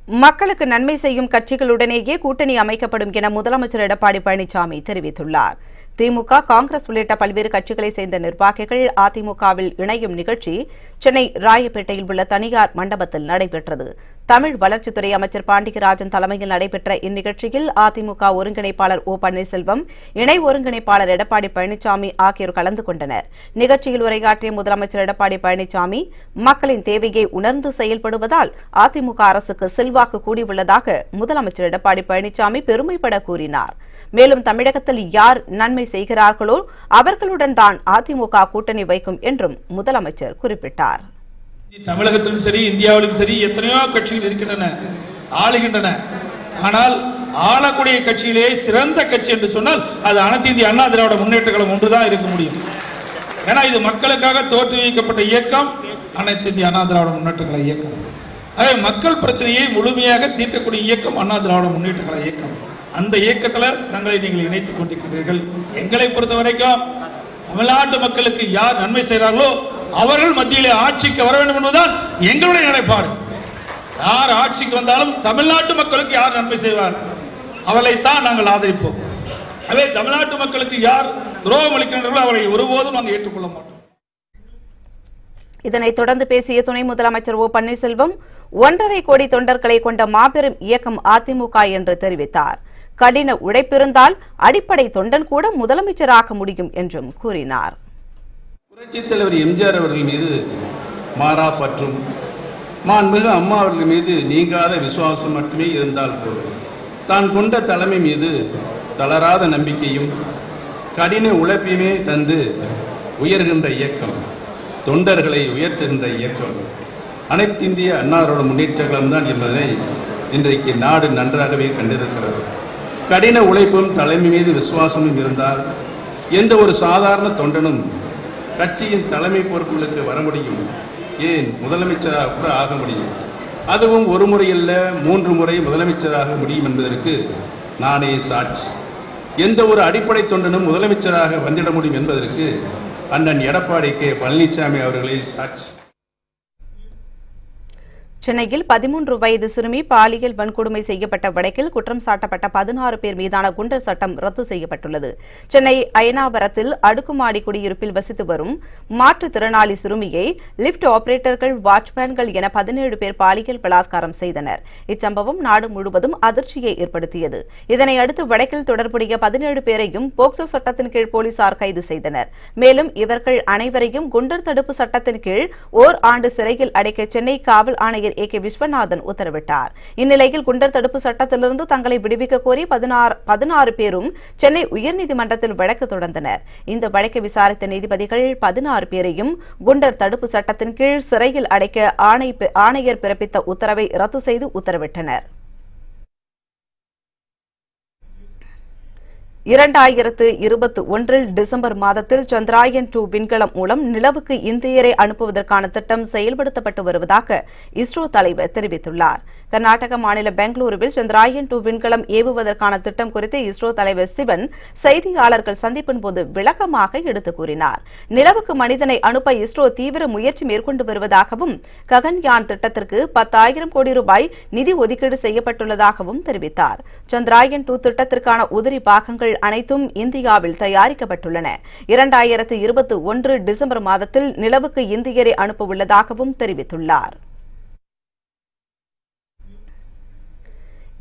மக்களுக்கு நன்மை செய்யும் கட்சிகளுடனேயே கூட்டணி அமைக்கப்படும் என முதலமைச்சர் எடப்பாடி பழனிசாமி தெரிவித்துள்ளார். திமுக, காங்கிரஸ் உள்ளிட்ட பல்வேறு கட்சிகளைச் சேர்ந்த நிர்வாகிகள் அதிமுகவில் இணையும் நிகழ்ச்சி சென்னை ராயப்பேட்டையில் உள்ள தனியார் மண்டபத்தில் நடைபெற்றது. தமிழ் வளர்ச்சித்துறை அமைச்சர் பாண்டியராஜன் தலைமையில் நடைபெற்ற இந்நிகழ்ச்சியில் அதிமுக ஒருங்கிணைப்பாளர் ஓ பன்னீர்செல்வம், இணை ஒருங்கிணைப்பாளர் எடப்பாடி பழனிசாமி ஆகியோர் கலந்து கொண்டனர். நிகழ்ச்சியில் உரையாற்றிய முதலமைச்சர் எடப்பாடி பழனிசாமி, மக்களின் தேவையை உணர்ந்து செயல்படுவதால் அதிமுக அரசுக்கு செல்வாக்கு கூடியுள்ளதாக முதலமைச்சர் எடப்பாடி பழனிசாமி பெருமைப்பட கூறினார். மேலும் தமிழகத்தில் யார் நன்மை செய்கிறார்களோ அவர்களுடன் தான் அதிமுக கூட்டணி வைக்கும் என்றும் முதலமைச்சர் குறிப்பிட்டார். தமிழகத்திலும் சரி, இந்தியாவிலும் சரி எத்தனையோ கட்சிகள் இருக்கின்றன, ஆளுகின்றன. ஆனால் ஆளக்கூடிய கட்சியிலேயே சிறந்த கட்சி என்று சொன்னால் அது அனைத்து இந்திய அண்ணா திராவிட முன்னேற்ற கழகம் ஒன்றுதான் இருக்க முடியும். ஏன்னா இது மக்களுக்காக தோற்றுவிக்கப்பட்ட இயக்கம் அனைத்து இந்திய அண்ணா திராவிட முன்னேற்ற கழக இயக்கம். அதே மக்கள் பிரச்சனையை முழுமையாக தீர்க்கக்கூடிய இயக்கம் அண்ணா திராவிட முன்னேற்ற கழக இயக்கம். அந்த இயக்கத்தில் தங்களை நீங்கள் இணைத்துக் கொண்டிருக்கிறீர்கள். எங்களை பொறுத்த வரைக்கும் தமிழ்நாட்டு மக்களுக்கு யார் நன்மை செய்கிறார்களோ அவர்கள் மத்தியிலே ஆட்சிக்கு வர வேண்டும் என்பதுதான் எங்களுடைய நிலைப்பாடு. யார் ஆட்சிக்கு வந்தாலும் தமிழ்நாட்டு மக்களுக்கு யார் நன்மை செய்வார் அவளைத்தான் நாங்கள் ஆதரிப்போம். அதே தமிழ்நாட்டு மக்களுக்கு யார் துரோகம் அளிக்கின்றார்களோ அவளை ஒருபோதும் நாங்கள் ஏற்றுக்கொள்ள மாட்டோம். இதனைத் தொடர்ந்து பேசிய துணை முதலமைச்சர் ஓ பன்னீர்செல்வம், 1.5 கோடி தொண்டர்களை கொண்ட மாபெரும் இயக்கம் அதிமுக என்று தெரிவித்தார். கடின உழைப்பிருந்தால் அடிப்படை தொண்டன் கூட முதலமைச்சராக முடியும் என்றும் கூறினார். புரட்சித் தலைவர் எம்ஜிஆர் அவர்கள் மீது மாறா பற்றும், மாண்புமிகு அம்மா அவர்கள் மீது நீங்காத விசுவாசம் மட்டுமே இருந்தால் போதும். தான் கொண்ட தலைமை மீது தளராத நம்பிக்கையும் கடின உழைப்பையுமே தந்து உயர்கின்ற இயக்கம், தொண்டர்களை உயர்த்துகின்ற இயக்கம் அனைத்து இந்திய அண்ணா திராவிட முன்னேற்ற கழகம் தான் என்பதனை இன்றைக்கு நாடு நன்றாகவே கண்டிருக்கிறது. கடின உழைப்பும் தலைமை மீது விசுவாசமும் இருந்தால் எந்த ஒரு சாதாரண தொண்டனும் கட்சியின் தலைமை பொறுப்புகளுக்கு வர முடியும், ஏன் முதலமைச்சராக கூட ஆக முடியும். அதுவும் ஒரு முறை அல்ல 3 முறை முதலமைச்சராக முடியும் என்பதற்கு நானே சாட்சி. எந்த ஒரு அடிப்படை தொண்டனும் முதலமைச்சராக வந்திட முடியும் என்பதற்கு அண்ணன் எடப்பாடி கே பழனிசாமி அவர்களே சாட்சி. சென்னையில் 13 வயது சிறுமி பாலியல் வன்கொடுமை செய்யப்பட்ட வழக்கில் குற்றம் சாட்டப்பட்ட 16 பேர் மீதான குண்டர் சட்டம் ரத்து செய்யப்பட்டுள்ளது. சென்னை அயனாவரத்தில் அடுக்குமாடி குடியிருப்பில் வசித்து வரும் மாற்றுத்திறனாளி சிறுமியை லிப்ட் ஆபரேட்டர்கள், வாட்ச்மேன்கள் என 17 பேர் பாலியல் பலாத்காரம் செய்தனர். இச்சம்பவம் நாடு முழுவதும் அதிர்ச்சியை ஏற்படுத்தியது. இதனையடுத்து வழக்கில் தொடர்புடைய 17 பேரையும் போக்சோ சட்டத்தின் கீழ் போலீசார் கைது செய்தனர். மேலும் இவர்கள் அனைவரையும் குண்டர் தடுப்பு சட்டத்தின் கீழ் ஓராண்டு சிறையில் அடைக்க சென்னை காவல் ஆணையர் ஏ.கே. விஸ்வநாதன் உத்தரவிட்டார். இந்நிலையில் குண்டர் தடுப்பு சட்டத்திலிருந்து தங்களை விடுவிக்க கோரி 16 பேரும் சென்னை உயர்நீதிமன்றத்தில் வழக்கு தொடர்ந்தனர். இந்த வழக்கை விசாரித்த நீதிபதிகள் 16 பேரையும் குண்டர் தடுப்பு சட்டத்தின் கீழ் சிறையில் அடைக்க ஆணையர் பிறப்பித்த உத்தரவை ரத்து செய்து உத்தரவிட்டனர். 2021 டிசம்பர் மாதத்தில் சந்திராயன்-2 விண்கலம் மூலம் நிலவுக்கு இந்தியரை அனுப்புவதற்கான திட்டம் செயல்படுத்தப்பட்டு வருவதாக இஸ்ரோ தலைவர் தெரிவித்துள்ளார். கர்நாடக மாநில பெங்களூருவில் சந்திராயன்-2 விண்கலம் ஏவுவதற்கான திட்டம் குறித்து இஸ்ரோ தலைவர் சிவன் செய்தியாளர்கள் சந்திப்பின் போது விளக்கமாக எடுத்துக் கூறினார். நிலவுக்கு மனிதனை அனுப்ப இஸ்ரோ தீவிர முயற்சி மேற்கொண்டு வருவதாகவும், ககன்யான் திட்டத்திற்கு 10,000 கோடி ரூபாய் நிதி ஒதுக்கீடு செய்யப்பட்டுள்ளதாகவும் தெரிவித்தார். சந்திராயன்-2 திட்டத்திற்கான உதிரி பாகங்கள் அனைத்தும் இந்தியாவில் தயாரிக்கப்பட்டுள்ளன. 2021 டிசம்பர் மாதத்தில் நிலவுக்கு இந்தியரை அனுப்ப உள்ளதாகவும் தெரிவித்துள்ளார்.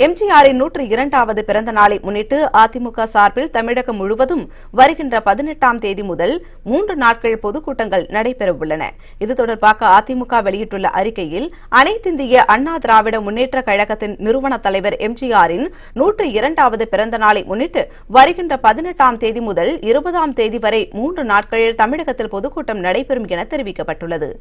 எம்ஜிஆரின் 102வது பிறந்த நாளை முன்னிட்டு அதிமுக சார்பில் தமிழகம் முழுவதும் வருகின்ற 18ஆம் தேதி முதல் 3 நாட்கள் பொதுக்கூட்டங்கள் நடைபெறவுள்ளன. இது தொடர்பாக அதிமுக வெளியிட்டுள்ள அறிக்கையில், அனைத்திந்திய அண்ணா திராவிட முன்னேற்ற கழகத்தின் நிறுவன தலைவர் எம்ஜிஆரின் 102வது பிறந்த நாளை முன்னிட்டு வருகின்ற 18ஆம் தேதி முதல் 20ஆம் தேதி வரை 3 நாட்கள் தமிழகத்தில் பொதுக்கூட்டம் நடைபெறும் என தெரிவிக்கப்பட்டுள்ளது.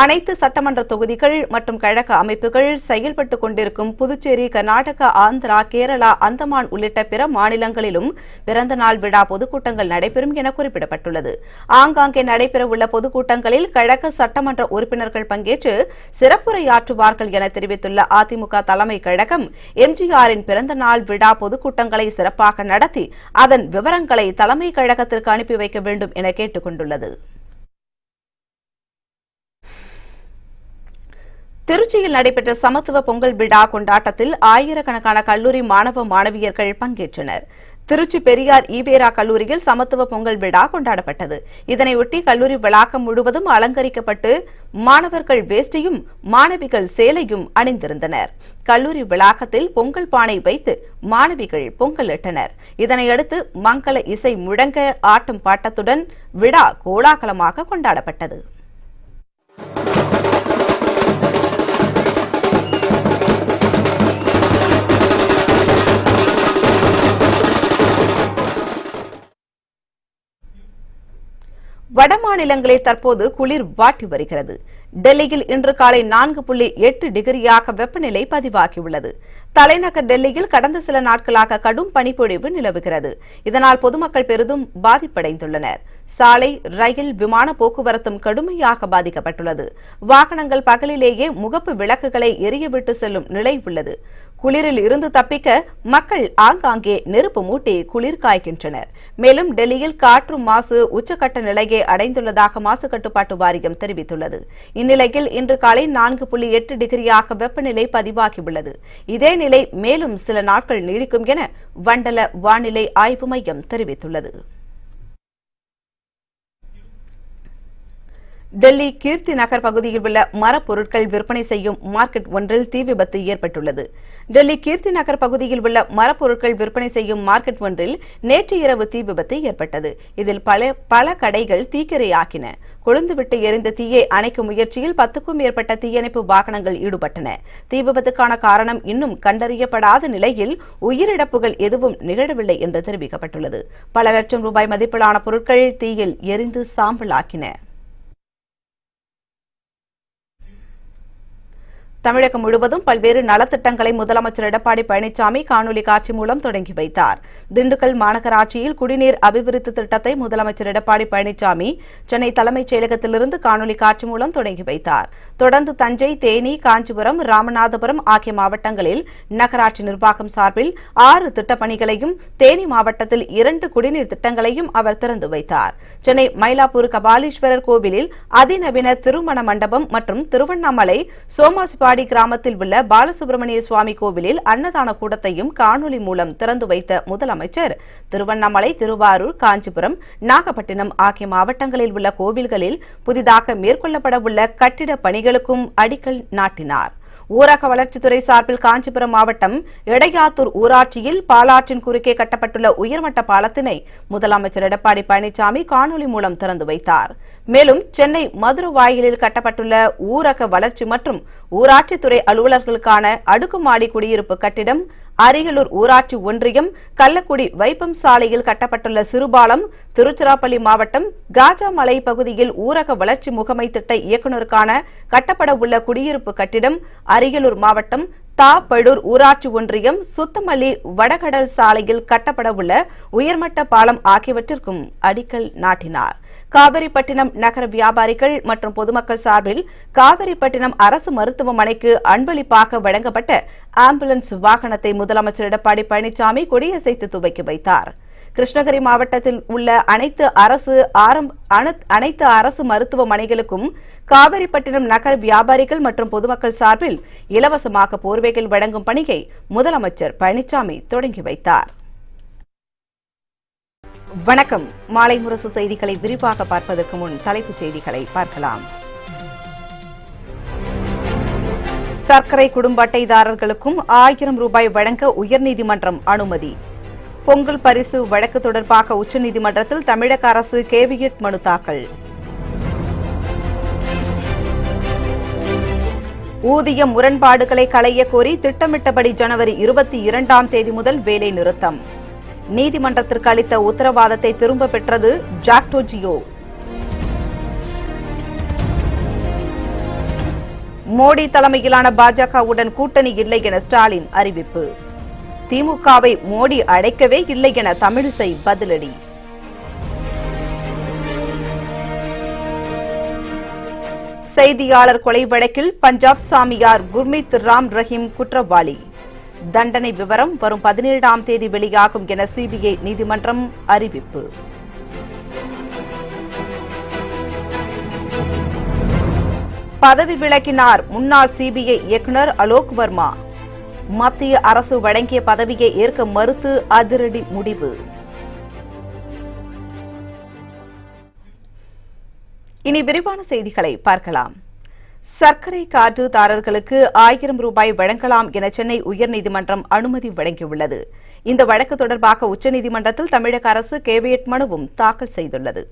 அனைத்து சட்டமன்ற தொகுதிகள் மற்றும் கழக அமைப்புகள் செயல்பட்டுக் கொண்டிருக்கும் புதுச்சேரி, கர்நாடகா, ஆந்திரா, கேரளா, அந்தமான் உள்ளிட்ட பிற மாநிலங்களிலும் பிறந்த நாள் விழா பொதுக்கூட்டங்கள் நடைபெறும் என குறிப்பிடப்பட்டுள்ளது. ஆங்காங்கே நடைபெறவுள்ள பொதுக்கூட்டங்களில் கழக சட்டமன்ற உறுப்பினர்கள் பங்கேற்று சிறப்புரையாற்றுவார்கள் என தெரிவித்துள்ள அதிமுக தலைமை கழகம், எம்ஜிஆரின் பிறந்த நாள் விழா பொதுக்கூட்டங்களை சிறப்பாக நடத்தி அதன் விவரங்களை தலைமை கழகத்திற்கு அனுப்பி வைக்க வேண்டும் என கேட்டுக் கொண்டுள்ளது. திருச்சியில் நடைபெற்ற சமத்துவ பொங்கல் விழா கொண்டாட்டத்தில் ஆயிரக்கணக்கான கல்லூரி மாணவ மாணவியர்கள் பங்கேற்றனர். திருச்சி பெரியார் ஈவேரா கல்லூரியில் சமத்துவ பொங்கல் விழா கொண்டாடப்பட்டது. இதனையொட்டி கல்லூரி வளாகம் முழுவதும் அலங்கரிக்கப்பட்டு மாணவர்கள் வேஷ்டியும் மாணவிகள் சேலையும் அணிந்திருந்தனர். கல்லூரி வளாகத்தில் பொங்கல் பானை வைத்து மாணவிகள் பொங்கலிட்டனர். இதனையடுத்து மங்கள இசை முழங்க ஆட்டம் பாட்டத்துடன் விழா கோலாகலமாக கொண்டாடப்பட்டது. வடமாநிலங்களில் தற்போது குளிர் வாட்டி வருகிறது. டெல்லியில் இன்று காலை 4.8 டிகிரியாக வெப்பநிலை பதிவாகியுள்ளது. தலைநகர் டெல்லியில் கடந்த சில நாட்களாக கடும் பனிப்பொழிவு நிலவுகிறது. இதனால் பொதுமக்கள் பெரிதும் பாதிப்படைந்துள்ளனர். சாலை, ரயில், விமான போக்குவரத்தும் கடுமையாக பாதிக்கப்பட்டுள்ளது. வாகனங்கள் பகலிலேயே முகப்பு விளக்குகளை எரியவிட்டு செல்லும் நிலை உள்ளது. குளிரில் இருந்து தப்பிக்க மக்கள் ஆங்காங்கே நெருப்பு மூட்டி குளிர் காய்கின்றனர். மேலும் டெல்லியில் காற்று மாசு உச்சக்கட்ட நிலையை அடைந்துள்ளதாக மாசு கட்டுப்பாட்டு வாரியம் தெரிவித்துள்ளது. இந்நிலையில் இன்று காலை 4.8 டிகிரியாக வெப்பநிலை பதிவாகியுள்ளது. இதே நிலை மேலும் சில நாட்கள் நீடிக்கும் என மண்டல வானிலை ஆய்வு மையம் தெரிவித்துள்ளது. டெல்லி கீர்த்தி நகர் பகுதியில் உள்ள மரப்பொருட்கள் விற்பனை செய்யும் மார்க்கெட் ஒன்றில் தீ விபத்து ஏற்பட்டுள்ளது. டெல்லி கீர்த்தி நகர் பகுதியில் உள்ள மரப்பொருட்கள் விற்பனை செய்யும் மார்க்கெட் ஒன்றில் நேற்று இரவு தீ விபத்து ஏற்பட்டது. இதில் பல கடைகள் தீக்கிரையாக்கின. கொழுந்துவிட்டு எரிந்த தீயை அணைக்கும் முயற்சியில் 10க்கும் மேற்பட்ட தீயணைப்பு வாகனங்கள் ஈடுபட்டன. தீ விபத்துக்கான காரணம் இன்னும் கண்டறியப்படாத நிலையில் உயிரிழப்புகள் எதுவும் நிகழவில்லை என்று தெரிவிக்கப்பட்டுள்ளது. பல லட்சம் ரூபாய் மதிப்பிலான பொருட்கள் தீயில் எரிந்து சாம்பலாக்கின. தமிழகம் முழுவதும் பல்வேறு நலத்திட்டங்களை முதலமைச்சர் எடப்பாடி பழனிசாமி காணொலி காட்சி மூலம் தொடங்கி வைத்தார். திண்டுக்கல் மாநகராட்சியில் குடிநீர் அபிவிருத்தி திட்டத்தை முதலமைச்சர் எடப்பாடி பழனிசாமி சென்னை தலைமைச் செயலகத்திலிருந்து காணொலி காட்சி மூலம் தொடங்கி வைத்தார். தொடர்ந்து தஞ்சை, தேனி, காஞ்சிபுரம், ராமநாதபுரம் ஆகிய மாவட்டங்களில் நகராட்சி நிர்வாகம் சார்பில் 6 திட்டப்பணிகளையும், தேனி மாவட்டத்தில் 2 குடிநீர் திட்டங்களையும் அவர் திறந்து வைத்தார். சென்னை மயிலாப்பூர் கபாலீஸ்வரர் கோவிலில் அதிநவீன திருமண மண்டபம் மற்றும் திருவண்ணாமலை சோமாசிபாடி கிராமத்தில் உள்ள பாலசுப்ரமணிய சுவாமி கோவிலில் அன்னதான கூடத்தையும் காணொலி மூலம் திறந்து வைத்த முதலமைச்சர் திருவண்ணாமலை, திருவாரூர், காஞ்சிபுரம், நாகப்பட்டினம் ஆகிய மாவட்டங்களில் உள்ள கோவில்களில் புதிதாக மேற்கொள்ளப்பட உள்ள கட்டிட பணிகளுக்கும் அடிக்கல் நாட்டினார். ஊரக வளர்ச்சித்துறை சார்பில் காஞ்சிபுரம் மாவட்டம் எடையாத்தூர் ஊராட்சியில் பாலாற்றின் குறுக்கே கட்டப்பட்டுள்ள உயர்மட்ட பாலத்தினை முதலமைச்சர் எடப்பாடி பழனிசாமி காணொலி மூலம் திறந்து வைத்தார். மேலும் சென்னை மதுரவாயிலில் கட்டப்பட்டுள்ள ஊரக வளர்ச்சி மற்றும் ஊராட்சித்துறை அலுவலர்களுக்கான அடுக்குமாடி குடியிருப்பு கட்டிடம், அரியலூர் ஊராட்சி ஒன்றியம் கள்ளக்குடி வைப்பம் சாலையில் கட்டப்பட்டுள்ள சிறுபாலம், திருச்சிராப்பள்ளி மாவட்டம் காஜாமலை பகுதியில் ஊரக வளர்ச்சி முகமை திட்ட இயக்குநருக்கான கட்டப்பட உள்ள குடியிருப்பு கட்டிடம், அரியலூர் மாவட்டம் தாப்பழூர் ஊராட்சி ஒன்றியம் சுத்தமல்லி வடகடல் சாலையில் கட்டப்பட உள்ள உயர்மட்ட பாலம் ஆகியவற்றிற்கும் அடிக்கல் நாட்டினார். காவிரிப்பட்டினம் நகர வியாபாரிகள் மற்றும் பொதுமக்கள் சார்பில் காவிரிப்பட்டினம் அரசு மருத்துவமனைக்கு அன்பளிப்பாக வழங்கப்பட்ட ஆம்புலன்ஸ் வாகனத்தை முதலமைச்சர் எடப்பாடி பழனிசாமி கொடியசைத்து துவக்கி வைத்தார். கிருஷ்ணகிரி மாவட்டத்தில் உள்ள அனைத்து அரசு மருத்துவமனைகளுக்கும் காவிரிப்பட்டினம் நகர வியாபாரிகள் மற்றும் பொதுமக்கள் சார்பில் இலவசமாக போர்வைகள் வழங்கும் பணியை முதலமைச்சர் பழனிசாமி தொடங்கி வைத்தார். வணக்கம். மாலை முரசு செய்திகளை விரிவாக பார்ப்பதற்கு முன் தலைப்புச் செய்திகளை பார்க்கலாம். சர்க்கரை குடும்ப அட்டைதாரர்களுக்கும் 1000 ரூபாய் வழங்க உயர்நீதிமன்றம் அனுமதி. பொங்கல் பரிசு வழக்கு தொடர்பாக உச்சநீதிமன்றத்தில் தமிழக அரசு கேவியட் மனு தாக்கல். ஊதிய முரண்பாடுகளை களைய கோரி திட்டமிட்டபடி ஜனவரி 22ஆம் தேதி முதல் வேலை நிறுத்தம். நீதிமன்றத்திற்கு அளித்த உத்தரவாதத்தை திரும்ப பெற்றது ஜாக்டோ ஜியோ. மோடி தலைமையிலான பாஜகவுடன் கூட்டணி இல்லை என ஸ்டாலின் அறிவிப்பு. திமுகவை மோடி அழைக்கவே இல்லை என தமிழிசை பதிலடி. செய்தியாளர் கொலை வழக்கில் பஞ்சாப் சாமியார் குர்மீத் ராம் ரஹீம் குற்றவாளி. தண்டனை விவரம் வரும் 17ஆம் தேதி வெளியாகும் என சிபிஐ நீதிமன்றம் அறிவிப்பு. பதவி விலகினார் முன்னாள் சிபிஐ இயக்குநர் அலோக் வர்மா. மத்திய அரசு வழங்கிய பதவியை ஏற்க மறுத்து அதிரடி முடிவு. இனி விரிவான செய்திகளை பார்க்கலாம். சர்க்கரை காற்றுதாரர்களுக்கு 1000 ரூபாய் வழங்கலாம் என சென்னை உயர்நீதிமன்றம் அனுமதி வழங்கியுள்ளது. இந்த வழக்கு தொடர்பாக உச்சநீதிமன்றத்தில் தமிழக அரசு கேவியட் மனுவும் தாக்கல் செய்துள்ளது.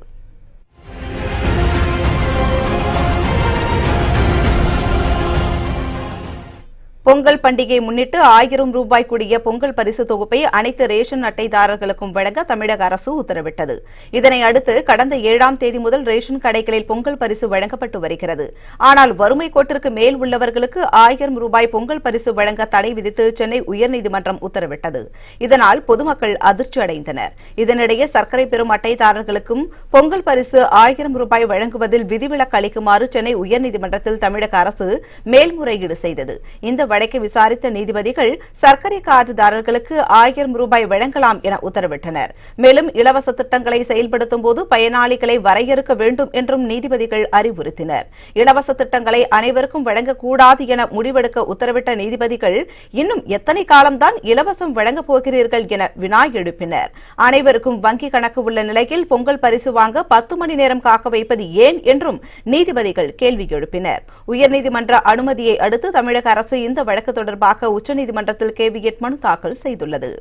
பொங்கல் பண்டிகை முன்னிட்டு 1000 ரூபாய் கூடிய பொங்கல் பரிசு தொகுப்பை அனைத்து ரேஷன் அட்டைதாரர்களுக்கும் வழங்க தமிழக அரசு உத்தரவிட்டது. இதனை அடுத்து கடந்த 7ஆம் தேதி முதல் ரேஷன் கடைகளில் பொங்கல் பரிசு வழங்கப்பட்டு வருகிறது. ஆனால் வறுமை கோட்டிற்கு மேல் உள்ளவர்களுக்கு 1000 ரூபாய் பொங்கல் பரிசு வழங்க தடை விதித்து சென்னை உயர்நீதிமன்றம் உத்தரவிட்டது. இதனால் பொதுமக்கள் அதிர்ச்சி அடைந்தனர். இதனிடையே சர்க்கரை பெறும் அட்டைதாரர்களுக்கும் பொங்கல் பரிசு 1000 ரூபாய் வழங்குவதில் விதிவிலக்கு அளிக்குமாறு சென்னை உயர்நீதிமன்றத்தில் தமிழக அரசு மேல்முறையீடு செய்தது. இந்த வழக்கை விசாரித்த நீதிபதிகள் சர்க்கரை கார்டுதாரர்களுக்கு 1000 ரூபாய் வழங்கலாம் என உத்தரவிட்டனர். மேலும் இலவச திட்டங்களை செயல்படுத்தும் போது பயனாளிகளை வரையறுக்க வேண்டும் என்றும் நீதிபதிகள் அறிவுறுத்தினர். இலவச திட்டங்களை அனைவருக்கும் வழங்கக்கூடாது என முடிவெடுக்க உத்தரவிட்ட நீதிபதிகள் இன்னும் எத்தனை காலம்தான் இலவசம் வழங்கப் போகிறீர்கள் என வினா எழுப்பினர். அனைவருக்கும் வங்கி கணக்கு உள்ள நிலையில் பொங்கல் பரிசு வாங்க 10 மணி நேரம் காக்க வைப்பது ஏன் என்றும் நீதிபதிகள் கேள்வி எழுப்பினர். உயர்நீதிமன்ற அனுமதியை அடுத்து தமிழக அரசு இந்த வழக்கு தொடர்பாக உச்சநீதிமன்றத்தில் கேவியட் மனு தாக்கல் செய்துள்ளது.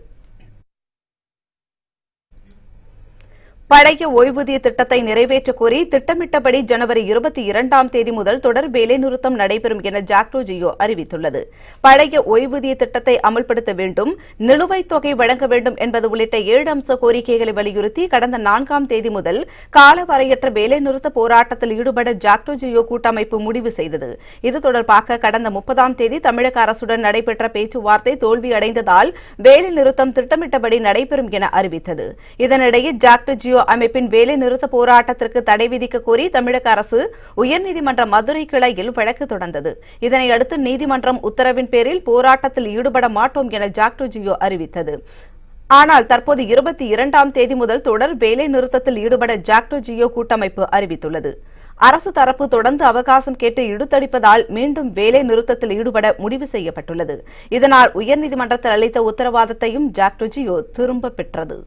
பழைய ஓய்வூதிய திட்டத்தை நிறைவேற்றக் கோரி திட்டமிட்டபடி ஜனவரி 22ஆம் தேதி முதல் தொடர் வேலைநிறுத்தம் நடைபெறும் என ஜாக்டோ ஜியோ அறிவித்துள்ளது. பழைய ஓய்வூதிய திட்டத்தை அமல்படுத்த வேண்டும், நிலுவைத் தொகை வழங்க வேண்டும் என்பது உள்ளிட்ட 7 அம்ச கோரிக்கைகளை வலியுறுத்தி கடந்த 4ஆம் தேதி முதல் காலவரையற்ற வேலைநிறுத்த போராட்டத்தில் ஈடுபட ஜாக்டோ ஜியோ கூட்டமைப்பு முடிவு செய்தது. இது தொடர்பாக கடந்த 30ஆம் தேதி தமிழக அரசுடன் நடைபெற்ற பேச்சுவார்த்தை தோல்வியடைந்ததால் வேலைநிறுத்தம் திட்டமிட்டபடி நடைபெறும் என அறிவித்தது. இதனிடையே ஜாக்டோ ஜியோ அமைப்பின் வேலை நிறுத்த போராட்டத்திற்கு தடை விதிக்க கோரி தமிழக அரசு உயர்நீதிமன்ற மதுரை கிளையில் வழக்கு தொடர்ந்தது. இதனையடுத்து நீதிமன்றம் உத்தரவின் பேரில் போராட்டத்தில் ஈடுபட மாட்டோம் என ஜாக்டோ ஜியோ அறிவித்தது. ஆனால் தற்போது 22ஆம் தேதி முதல் தொடர் வேலை நிறுத்தத்தில் ஈடுபட ஜாக்டோ ஜியோ கூட்டமைப்பு அறிவித்துள்ளது. அரசு தரப்பு தொடர்ந்து அவகாசம் கேட்டு இழுத்தடிப்பதால் மீண்டும் வேலை நிறுத்தத்தில் ஈடுபட முடிவு செய்யப்பட்டுள்ளது. இதனால் உயர்நீதிமன்றத்தில் அளித்த உத்தரவாதத்தையும் ஜாக்டோ ஜியோ திரும்பப் பெற்றது.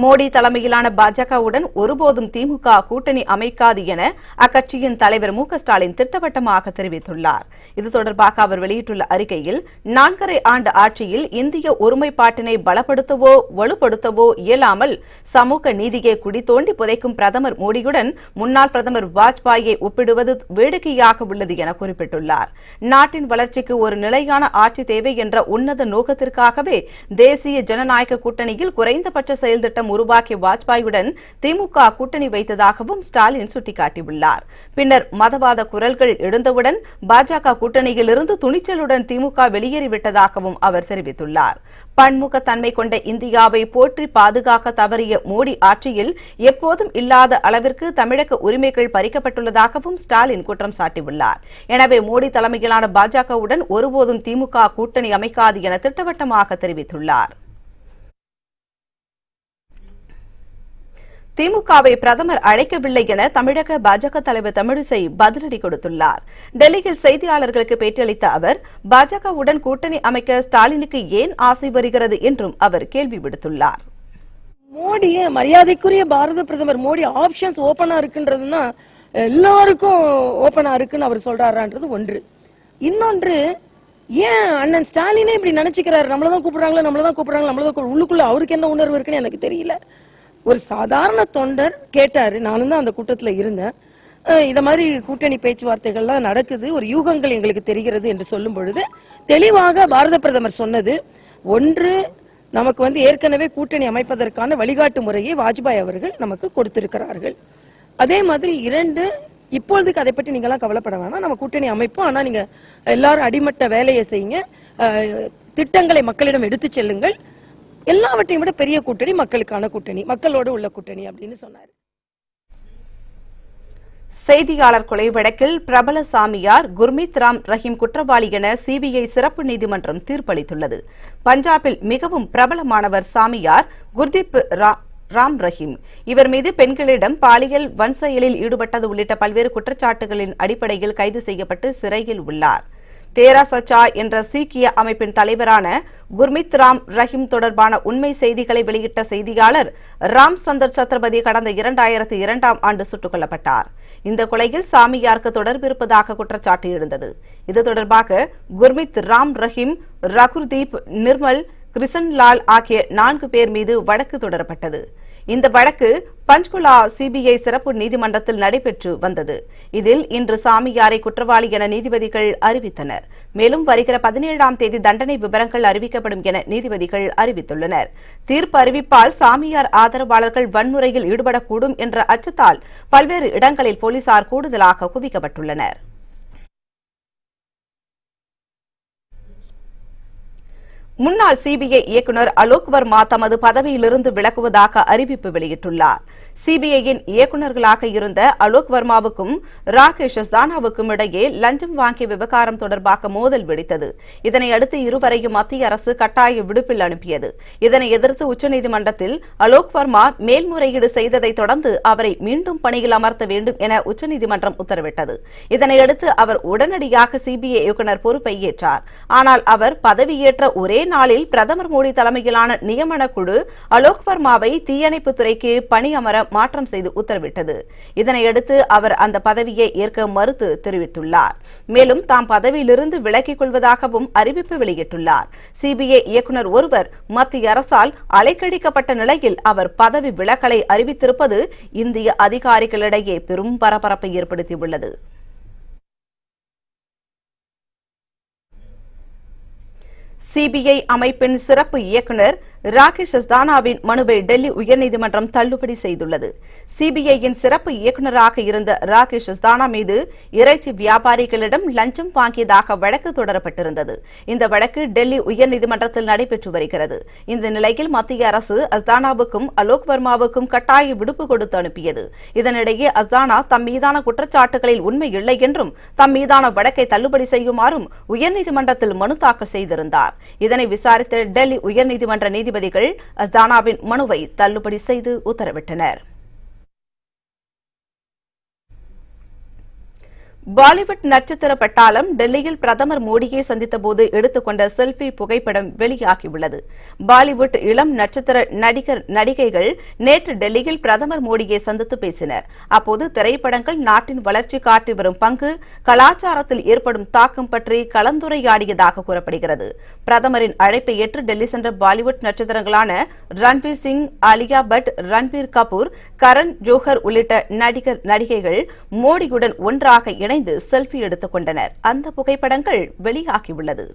மோடி தலைமையிலான பாஜகவுடன் ஒருபோதும் திமுக கூட்டணி அமைக்காது என அக்கட்சியின் தலைவர் மு க ஸ்டாலின் திட்டவட்டமாக தெரிவித்துள்ளார். இது தொடர்பாக அவர் வெளியிட்டுள்ள அறிக்கையில் 4.5 ஆண்டு ஆட்சியில் இந்திய ஒருமைப்பாட்டினை பலப்படுத்தவோ வலுப்படுத்தவோ இயலாமல் சமூக நீதியை குடி தோண்டி புதைக்கும் பிரதமர் மோடியுடன் முன்னாள் பிரதமர் வாஜ்பாயை ஒப்பிடுவது வேடிக்கையாக உள்ளது என குறிப்பிட்டுள்ளார். நாட்டின் வளர்ச்சிக்கு ஒரு நிலையான ஆட்சி தேவை என்ற உன்னத நோக்கத்திற்காகவே தேசிய ஜனநாயக கூட்டணியில் குறைந்தபட்ச செயல்திட்டம் உருவாக்கிய வாஜ்பாயுடன் திமுக கூட்டணி வைத்ததாகவும் ஸ்டாலின் சுட்டிக்காட்டியுள்ளார். பின்னர் மதவாத குரல்கள் எழுந்தவுடன் பாஜக கூட்டணியிலிருந்து துணிச்சலுடன் திமுக வெளியேறிவிட்டதாகவும் அவர் தெரிவித்துள்ளார். பன்முகத்தன்மை கொண்ட இந்தியாவை போற்றி பாதுகாக்க தவறிய மோடி ஆட்சியில் எப்போதும் இல்லாத அளவிற்கு தமிழக உரிமைகள் பறிக்கப்பட்டுள்ளதாகவும் ஸ்டாலின் குற்றம் சாட்டியுள்ளார். எனவே மோடி தலைமையிலான பாஜகவுடன் ஒருபோதும் திமுக கூட்டணி அமைக்காது என திட்டவட்டமாக தெரிவித்துள்ளார். திமுகவை பிரதமர் அழைக்கவில்லை என தமிழக பாஜக தலைவர் தமிழிசை பதிலடி கொடுத்துள்ளார். டெல்லியில் செய்தியாளர்களுக்கு பேட்டியளித்த அவர் பாஜகவுடன் கூட்டணி அமைக்க ஸ்டாலினுக்கு ஏன் ஆசை வருகிறது என்றும் அவர் கேள்வி விடுத்துள்ளார். மோடி மரியாதைக்குரிய பாரத பிரதமர் மோடி ஆப்ஷன்ஸ் ஓபனா இருக்குன்றதுன்னா எல்லாருக்கும் ஓபனா இருக்குன்னு அவர் சொல்றாருன்றது ஒன்று. இன்னொன்று, ஏன் அண்ணன் ஸ்டாலினே இப்படி நினைச்சுக்கிறாரு, நம்மளதான் கூப்பிடுறாங்களா, உள்ளுக்குள்ள அவருக்கு என்ன உணர்வு இருக்குன்னு எனக்கு தெரியல. ஒரு சாதாரண தொண்டர் கேட்டாரு, நானும் தான் அந்த கூட்டத்துல இருந்தேன், இத மாதிரி கூட்டணி பேச்சுவார்த்தைகள்லாம் நடக்குது, ஒரு யூகங்கள் எங்களுக்கு தெரிகிறது என்று சொல்லும் பொழுது தெளிவாக பாரத பிரதமர் சொன்னது, ஒன்று, நமக்கு ஏற்கனவே கூட்டணி அமைப்பதற்கான வழிகாட்டு முறையை வாஜ்பாய் அவர்கள் நமக்கு கொடுத்திருக்கிறார்கள். அதே மாதிரி 2, இப்பொழுதுக்கு அதை பற்றி நீங்க எல்லாம் கவலைப்பட வேணாம், நம்ம கூட்டணி அமைப்போம், ஆனா நீங்க எல்லாரும் அடிமட்ட வேலையை செய்யுங்க, திட்டங்களை மக்களிடம் எடுத்து செல்லுங்கள், எல்லாவற்றையும் விட பெரிய கூட்டணி மக்களுக்கான கூட்டணி, மக்களோடு உள்ள கூட்டணி அப்படின்னு சொன்னார். செய்தியாளர் கொலை வழக்கில் பிரபல சாமியார் குர்மீத் ராம் ரஹீம் குற்றவாளி என சிபிஐ சிறப்பு நீதிமன்றம் தீர்ப்பளித்துள்ளது. பஞ்சாபில் மிகவும் பிரபலமானவர் சாமியார் குர்தீப் ராம் ரஹீம். இவர் மீது பெண்களிடம் பாலியல் வன்செயலில் ஈடுபட்டது உள்ளிட்ட பல்வேறு குற்றச்சாட்டுகளின் அடிப்படையில் கைது செய்யப்பட்டு சிறையில் உள்ளார். தேரா சச்சா என்ற சீக்கிய அமைப்பின் தலைவரான குர்மித் ராம் ரஹீம் தொடர்பான உண்மை செய்திகளை வெளியிட்ட செய்தியாளர் ராம் சந்தர் சத்ரபதி கடந்த 2002ஆம் ஆண்டு சுட்டுக் கொல்லப்பட்டார். இந்த கொலையில் சாமியாருக்கு தொடர்பு இருப்பதாக குற்றச்சாட்டு எழுந்தது. இது தொடர்பாக குர்மித் ராம் ரஹீம், ரகுர்தீப், நிர்மல், கிருஷன்லால் ஆகிய 4 பேர் மீது வழக்கு தொடரப்பட்டது. இந்த வழக்கு பஞ்ச்குலா சிபிஐ சிறப்பு நீதிமன்றத்தில் நடைபெற்று வந்தது. இதில் இன்று சாமியாரை குற்றவாளி என நீதிபதிகள் அறிவித்தனர். மேலும் வருகிற 17ஆம் தேதி தண்டனை விவரங்கள் அறிவிக்கப்படும் என நீதிபதிகள் அறிவித்துள்ளனர். தீர்ப்பு அறிவிப்பால் சாமியார் ஆதரவாளர்கள் வன்முறையில் ஈடுபடக்கூடும் என்ற அச்சத்தால் பல்வேறு இடங்களில் போலீசார் கூடுதலாக குவிக்கப்பட்டுள்ளனர். முன்னாள் சிபிஐ இயக்குநர் அலோக் வர்மா தமது பதவியிலிருந்து விலகுவதாக அறிவிப்பு வெளியிட்டுள்ளார். சிபிஐயின் இயக்குநர்களாக இருந்த அலோக் வர்மாவுக்கும் ராகேஷ் அஸ்தானாவுக்கும் இடையே லஞ்சம் வாங்கிய விவகாரம் தொடர்பாக மோதல் வெடித்தது. இதனையடுத்து இருவரையும் மத்திய அரசு கட்டாய விடுப்பில் அனுப்பியது. இதனை எதிர்த்து உச்சநீதிமன்றத்தில் அலோக் வர்மா மேல்முறையீடு செய்ததை தொடர்ந்து அவரை மீண்டும் பணியில் அமர்த்த வேண்டும் என உச்சநீதிமன்றம் உத்தரவிட்டது. இதனையடுத்து அவர் உடனடியாக சிபிஐ இயக்குநர் பொறுப்பை ஏற்றார். ஆனால் அவர் பதவியேற்ற ஒரே நாளில் பிரதமர் மோடி தலைமையிலான நியமன குழு அலோக் வர்மாவை தீயணைப்பு துறைக்கு பணியமர மாற்றம் செய்து உத்தரவிட்டது. இதனையடுத்து அவர் அந்த பதவியை ஏற்க மறுத்து தெரிவித்துள்ளார். மேலும் தாம் பதவியிலிருந்து விலகிக் கொள்வதாகவும் அறிவிப்பு வெளியிட்டுள்ளார். சிபிஐ இயக்குநர் ஒருவர் மத்திய அரசால் அலைக்கழிக்கப்பட்ட நிலையில் அவர் பதவி விலகலை அறிவித்திருப்பது இந்திய அதிகாரிகளிடையே பெரும் பரபரப்பை ஏற்படுத்தியுள்ளது. சிபிஐ அமைப்பின் சிறப்பு இயக்குநர் ராகேஷ் அஸ்தானாவின் மனுவை டெல்லி உயர்நீதிமன்றம் தள்ளுபடி செய்துள்ளது. சிபிஐயின் சிறப்பு இயக்குநராக இருந்த ராகேஷ் அஸ்தானா மீது இறைச்சி வியாபாரிகளிடம் லஞ்சம் வாங்கியதாக வழக்கு தொடரப்பட்டிருந்தது. இந்த வழக்கு டெல்லி உயர்நீதிமன்றத்தில் நடைபெற்று வருகிறது. இந்த நிலையில் மத்திய அரசு அஸ்தானாவுக்கும் அலோக் வர்மாவுக்கும் கட்டாய விடுப்பு கொடுத்து அனுப்பியது. இதனிடையே அஸ்தானா தம் மீதான குற்றச்சாட்டுகளில் உண்மை இல்லை என்றும் தம் மீதான வழக்கை தள்ளுபடி செய்யுமாறும் உயர்நீதிமன்றத்தில் மனு தாக்கல் செய்திருந்தார். இதனை விசாரித்த டெல்லி உயர்நீதிமன்ற நீதிபதிகள் அஸ்தானாவின் மனுவை தள்ளுபடி செய்து உத்தரவிட்டனர். பாலிவுட் நட்சத்திர பட்டாளம் டெல்லியில் பிரதமர் மோடியை சந்தித்தபோது எடுத்துக்கொண்ட செல்பி புகைப்படம் வெளியாகியுள்ளது. பாலிவுட் இளம் நட்சத்திர நடிகைகள் நேற்று டெல்லியில் பிரதமர் மோடியை சந்தித்து பேசினர். அப்போது திரைப்படங்கள் நாட்டின் வளர்ச்சி காட்டி வரும் பங்கு, கலாச்சாரத்தில் ஏற்படும் தாக்கம் பற்றி கலந்துரையாடியதாக கூறப்படுகிறது. பிரதமரின் அழைப்பை ஏற்று டெல்லி சென்ற பாலிவுட் நட்சத்திரங்களான ரன்வீர் சிங், ஆலியா பட், ரன்பீர் கபூர், கரண் ஜோஹர் உள்ளிட்ட நடிகைகள் மோடியுடன் ஒன்றாக இணைந்து செல்ஃபி எடுத்துக் கொண்டனர். அந்த புகைப்படங்கள் வெளியாகியுள்ளது.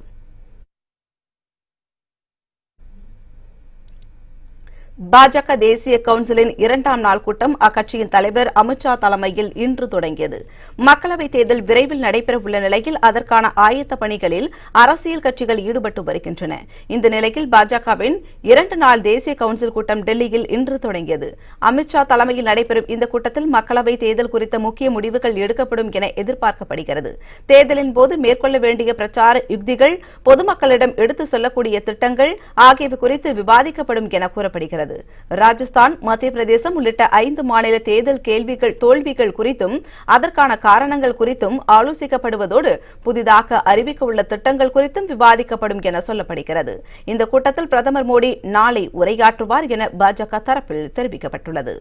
பாஜக தேசிய கவுன்சிலின் 2ஆம் நாள் கூட்டம் அக்கட்சியின் தலைவர் அமித்ஷா தலைமையில் இன்று தொடங்கியது. மக்களவைத் தேர்தல் விரைவில் நடைபெறவுள்ள நிலையில் அதற்கான ஆயத்த பணிகளில் அரசியல் கட்சிகள் ஈடுபட்டு வருகின்றன. இந்த நிலையில் பாஜகவின் 2 நாள் தேசிய கவுன்சில் கூட்டம் டெல்லியில் இன்று தொடங்கியது. அமித்ஷா தலைமையில் நடைபெறும் இந்த கூட்டத்தில் மக்களவைத் தேர்தல் குறித்த முக்கிய முடிவுகள் எடுக்கப்படும் என எதிர்பார்க்கப்படுகிறது. தேர்தலின் போது மேற்கொள்ள வேண்டிய பிரச்சார யுக்திகள், பொதுமக்களிடம் எடுத்துச் செல்லக்கூடிய திட்டங்கள் ஆகியவை குறித்து விவாதிக்கப்படும் என கூறப்படுகிறது. ராஜஸ்தான், மத்திய பிரதேசம் உள்ளிட்ட 5 மாநில தேர்தல் தோல்விகள் குறித்தும் அதற்கான காரணங்கள் குறித்தும் ஆலோசிக்கப்படுவதோடு புதிதாக அறிவிக்க உள்ள திட்டங்கள் குறித்தும் விவாதிக்கப்படும் என சொல்லப்படுகிறது. இந்த கூட்டத்தில் பிரதமர் மோடி நாளை உரையாற்றுவார் என பாஜக தரப்பில் தெரிவிக்கப்பட்டுள்ளது.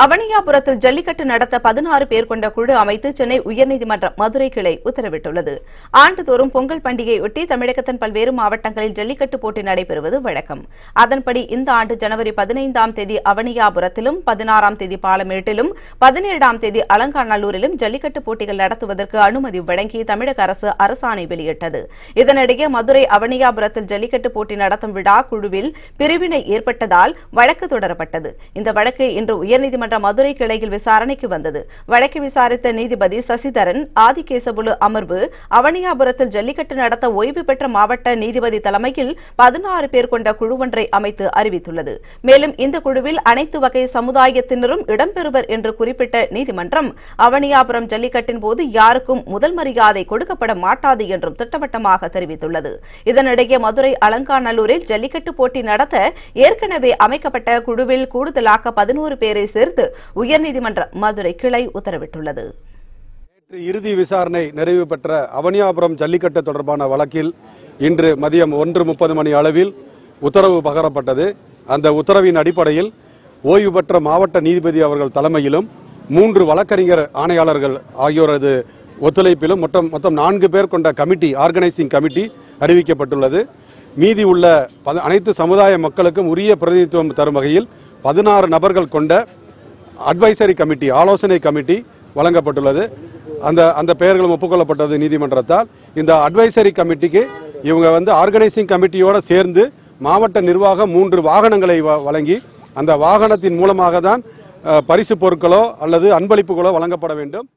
அவனியாபுரத்தில் ஜல்லிக்கட்டு நடத்த 16 பேர் கொண்ட குழு அமைத்து சென்னை உயர்நீதிமன்ற மதுரை கிளை உத்தரவிட்டுள்ளது. ஆண்டுதோறும் பொங்கல் பண்டிகையொட்டி தமிழகத்தின் பல்வேறு மாவட்டங்களில் ஜல்லிக்கட்டு போட்டி நடைபெறுவது வழக்கம். அதன்படி இந்த ஆண்டு ஜனவரி 15ஆம் தேதி அவனியாபுரத்திலும், 16ஆம் தேதி பாலமேட்டிலும், 17ஆம் தேதி அலங்காநல்லூரிலும் ஜல்லிக்கட்டு போட்டிகள் நடத்துவதற்கு அனுமதி வழங்கி தமிழக அரசு அரசாணை வெளியிட்டது. இதனிடையே மதுரை அவனியாபுரத்தில் ஜல்லிக்கட்டு போட்டி நடத்தும் விழா குழுவில் பிரிவினை ஏற்பட்டதால் வழக்கு தொடரப்பட்டது. இந்த வழக்கு இன்று உயர்நீதிமன்ற உயர்நீதிமன்ற மதுரை கிளையில் விசாரணைக்கு வந்தது. வழக்கை விசாரித்த நீதிபதி சசிதரன் ஆதிகேசவலு அமர்வு அவனியாபுரத்தில் ஜல்லிக்கட்டு நடத்த ஓய்வு பெற்ற மாவட்ட நீதிபதி தலைமையில் 16 பேர் கொண்ட குழு ஒன்றை அமைத்து அறிவித்துள்ளது. மேலும் இந்த குழுவில் அனைத்து வகை சமுதாயத்தினரும் இடம்பெறுவர் என்று குறிப்பிட்ட நீதிமன்றம் அவனியாபுரம் ஜல்லிக்கட்டின் போது யாருக்கும் முதல் மரியாதை கொடுக்கப்பட மாட்டாது என்றும் திட்டவட்டமாக தெரிவித்துள்ளது. இதனிடையே மதுரை அலங்காநல்லூரில் ஜல்லிக்கட்டு போட்டி நடத்த ஏற்கனவே அமைக்கப்பட்ட குழுவில் கூடுதலாக 11 பேரை சேர்த்து உயர்நீதிமன்ற மதுரை கிளை உத்தரவிட்டுள்ளது. இறுதி விசாரணை நிறைவு பெற்ற அவனியாபுரம் ஜல்லிக்கட்டு தொடர்பான வழக்கில் இன்று மதியம் 1:30 மணி அளவில் உத்தரவு பகரப்பட்டது. அந்த உத்தரவின் அடிப்படையில் ஓய்வு பெற்ற மாவட்ட நீதிபதி அவர்கள் தலைமையிலும் 3 வழக்கறிஞர் ஆணையாளர்கள் ஆகியோரது ஒத்துழைப்பிலும் மொத்தம் 4 பேர் கொண்ட கமிட்டி, ஆர்கனைசிங் கமிட்டி அறிவிக்கப்பட்டுள்ளது. மீதி உள்ள அனைத்து சமுதாய மக்களுக்கும் உரிய பிரதிநிதித்துவம் தரும் வகையில் 16 நபர்கள் கொண்ட அட்வைசரி கமிட்டி, ஆலோசனை கமிட்டி வழங்கப்பட்டுள்ளது. அந்த பெயர்களும் ஒப்புக்கொள்ளப்பட்டது நீதிமன்றத்தால். இந்த அட்வைசரி கமிட்டிக்கு இவங்க ஆர்கனைசிங் கமிட்டியோடு சேர்ந்து மாவட்ட நிர்வாகம் 3 வாகனங்களை வழங்கி அந்த வாகனத்தின் மூலமாக தான் பரிசு பொருட்களோ அல்லது அன்பளிப்புகளோ வழங்கப்பட வேண்டும்.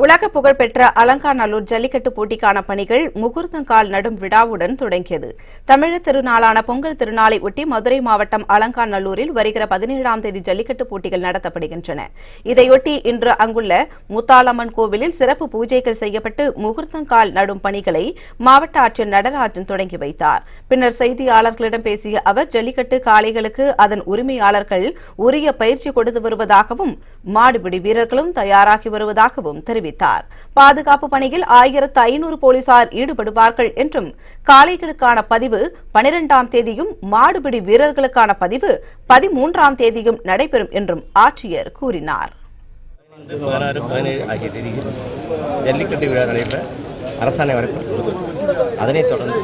உலக புகழ்பெற்ற அலங்காநல்லூர் ஜல்லிக்கட்டு போட்டிக்கான பணிகள் முகூர்த்தங்கால் நடும் விழாவுடன் தொடங்கியது. தமிழர் திருநாளான பொங்கல் திருநாளை ஒட்டி மதுரை மாவட்டம் அலங்காநல்லூரில் வருகிற 17ஆம் தேதி ஜல்லிக்கட்டு போட்டிகள் நடத்தப்படுகின்றன. இதையொட்டி இன்று அங்குள்ள முத்தாலம்மன் கோவிலில் சிறப்பு பூஜைகள் செய்யப்பட்டு முகூர்த்தங்கால் நடும் பணிகளை மாவட்ட ஆட்சியர் நடராஜன் தொடங்கி வைத்தார். பின்னர் செய்தியாளர்களிடம் பேசிய அவர் ஜல்லிக்கட்டு காளைகளுக்கு அதன் உரிமையாளர்கள் உரிய பயிற்சி கொடுத்து வருவதாகவும் மாடுபிடி வீரர்களும் தயாராகி வருவதாகவும் தெரிவித்தார். பாதுகாப்பு பணியில் 1500 போலீசார் ஈடுபடுவார்கள் என்றும் காளைகளுக்கான பதிவு 12ஆம் தேதியும் மாடுபிடி வீரர்களுக்கான பதிவு 13ஆம் தேதியும் நடைபெறும் என்றும் ஆட்சியர் கூறினார். 16, 17 ஆகிய தேதியில் ஜல்லிக்கட்டு விழா நடைபெற அரசாணை வரப்பட்டுள்ளது. அதனைத் தொடர்ந்து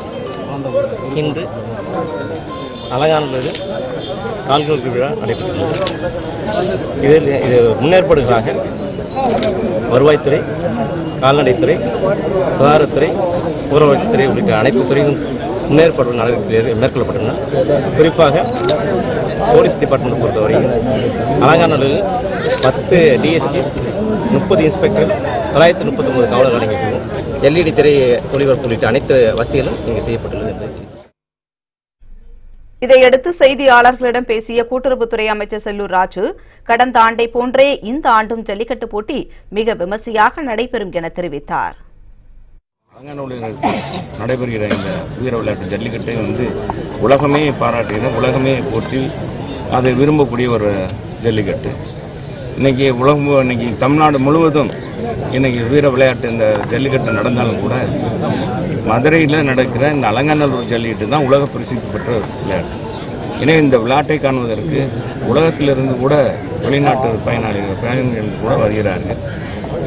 இன்று அலங்காநல்லூரில் கால்களுக்கு விழா நடைபெற்றுள்ளது. இது முன்னேற்பாடுகளாக வருவாய்த்துறை, கால்நடைத்துறை, சுகாதாரத்துறை, ஊரகத்துறை உள்ளிட்ட அனைத்து துறையும் முன்னேற்பாடு மேற்கொள்ளப்பட்டுள்ளன. குறிப்பாக போலீஸ் டிபார்ட்மெண்ட் பொறுத்தவரையில் அலங்காநல்லூரில் 10 டிஎஸ்பிஸ், 30 இன்ஸ்பெக்டர், 939 காவலர்கள் அடங்கியுள்ளனர். LED திரை ஒளிபரப்பு உள்ளிட்ட அனைத்து வசதிகளும் இங்கு செய்யப்பட்டுள்ளது என்பது. இதையடுத்து செய்தியாளர்களிடம் பேசிய கூட்டுறவுத்துறை அமைச்சர் செல்லூர் ராஜு, கடந்த ஆண்டை போன்றே இந்த ஆண்டும் ஜல்லிக்கட்டு போட்டி மிக விமர்சையாக நடைபெறும் என தெரிவித்தார். அலங்காநல்லூரில் நடைபெறுகிற இந்த வீர விளையாட்டு ஜல்லிக்கட்டை உலகமே பாராட்டுகிற, உலகமே போற்றி அதை விரும்பக்கூடிய ஒரு ஜல்லிக்கட்டு. இன்னைக்கு தமிழ்நாடு முழுவதும் இன்னைக்கு வீர விளையாட்டு இந்த ஜல்லிக்கட்டு நடந்தாலும் கூட மதுரையில் நடக்கிற இந்த அலங்காநல்லூர் ஜல்லிக்கட்டு தான் உலக பிரசித்தி பெற்ற விளையாட்டு. எனவே இந்த விளையாட்டை காணுவதற்கு உலகத்திலிருந்து கூட வெளிநாட்டு பயணிகள் கூட வருகிறார்கள்.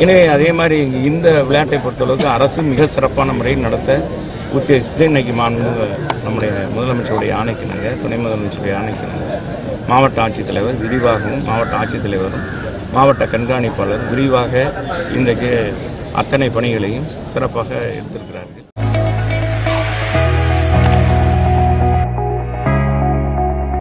எனவே அதே மாதிரி இந்த விளையாட்டை பொறுத்தளவுக்கு அரசு மிக சிறப்பான முறையில் நடத்த உத்தேசித்து இன்னைக்கு நம்முடைய முதலமைச்சருடைய ஆணைக்கிணங்க, துணை முதலமைச்சருடைய ஆணைக்கிணங்க மாவட்ட ஆட்சித்தலைவர் விரிவாகவும், மாவட்ட ஆட்சித்தலைவரும் மாவட்ட கண்காணிப்பாளர் விரிவாக இன்றைக்கு அத்தனை பணிகளையும் சிறப்பாக எடுத்திருக்கிறார்கள்.